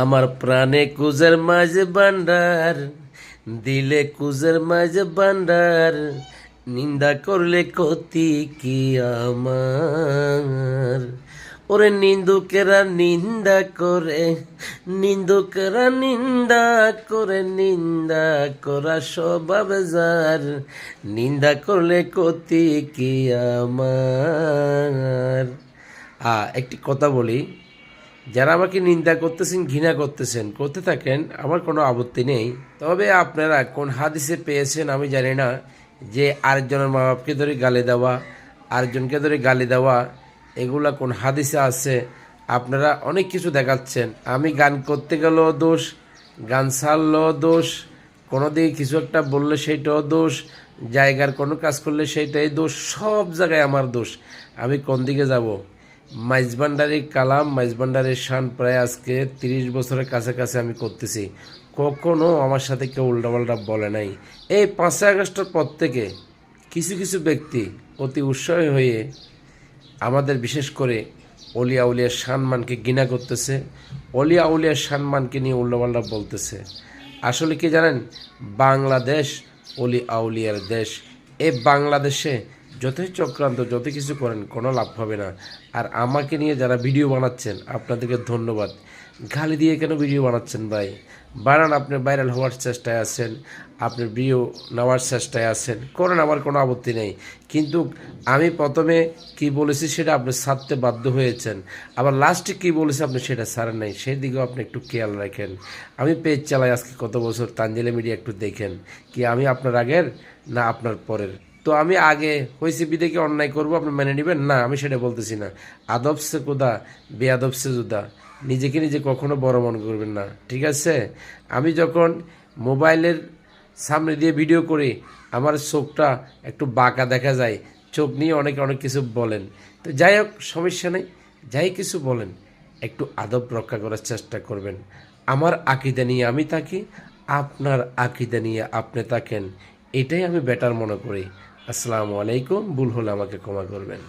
আমার প্রাণে কুজের মাঝে ভান্ডার, দিলে কুজের মাঝে ভান্ডার, নিন্দা করলে ক্ষতি কি আমার? ওরে নিন্দুকেরা নিন্দা করে, নিন্দুকেরা নিন্দা করে, নিন্দা করা স্বভাব যার, নিন্দা করলে ক্ষতি কি আমার? একটি কথা বলি, যারা আমাকে নিন্দা করতেছেন, ঘৃণা করতেছেন, করতে থাকেন, আমার কোনো আপত্তি নেই। তবে আপনারা কোন হাদিসে পেয়েছেন আমি জানি না যে আরেকজনের মা বাপকে ধরে গালি দেওয়া, আরেকজনকে ধরে গালি দেওয়া, এগুলা কোন হাদিসে আছে? আপনারা অনেক কিছু দেখাচ্ছেন। আমি গান করতে গেলেও দোষ, গান ছাড়লেও দোষ, কোনো দিকে কিছু একটা বললে সেইটাও দোষ, জায়গার কোনো কাজ করলে সেইটাই দোষ, সব জায়গায় আমার দোষ। আমি কোন দিকে যাব? মাইজভান্ডারি কালাম, মাইজভান্ডারির শান প্রায় আজকে 30 বছরের কাছাকাছি আমি করতেছি। কখনো আমার সাথে কেউ উল্টাপাল্টা বলে নাই। এই 5ই আগস্টের পর থেকে কিছু কিছু ব্যক্তি অতি উৎসাহী হয়ে আমাদের বিশেষ করে অলিয়া উলিয়ার সম্মানকে ঘৃণা করতেছে, অলিয়া উলিয়ার সম্মানকে নিয়ে উল্টাপাল্টা বলতেছে। আসলে কি জানেন, বাংলাদেশ অলি আউলিয়ার দেশ। এই বাংলাদেশে যতই চক্রান্ত যত কিছু করেন কোনো লাভ হবে না। আর আমাকে নিয়ে যারা ভিডিও বানাচ্ছেন আপনাদেরকে ধন্যবাদ। গালি দিয়ে কেন ভিডিও বানাচ্ছেন ভাই? বানান, আপনি ভাইরাল হওয়ার চেষ্টায় আছেন, আপনার ভিডিও নেওয়ার চেষ্টায় আছেন, করেন, আমার কোনো আপত্তি নেই। কিন্তু আমি প্রথমে কি বলেছি সেটা আপনি ছাড়তে বাধ্য হয়েছেন, আবার লাস্টে কি বলেছি আপনি সেটা ছাড়েন নাই, সেই দিকেও আপনি একটু খেয়াল রাখেন। আমি পেজ চালাই আজকে কত বছর, তানজিলা মিডিয়া একটু দেখেন। কি আমি আপনার আগের না আপনার পরের? তো আমি আগে হয়েছি বিদেকে অন্যায় করবো, আপনি মেনে নেবেন না? আমি সেটা বলতেছি না। আদব সে কোদা, বেআদব সে জুদা। নিজেকে নিজে কখনো বড় মনে করবেন না, ঠিক আছে? আমি যখন মোবাইলের সামনে দিয়ে ভিডিও করি, আমার চোখটা একটু বাঁকা দেখা যায়, চোখ নিয়ে অনেকে অনেক কিছু বলেন। তো যাই হোক, সমস্যা নেই, যাই কিছু বলেন একটু আদব রক্ষা করার চেষ্টা করবেন। আমার আকীদা নিয়ে আমি থাকি, আপনার আকীদা নিয়ে আপনি থাকেন, এটাই আমি বেটার মনে করি। আসসালামু আলাইকুম। ভুল হলে আমাকে ক্ষমা করবেন।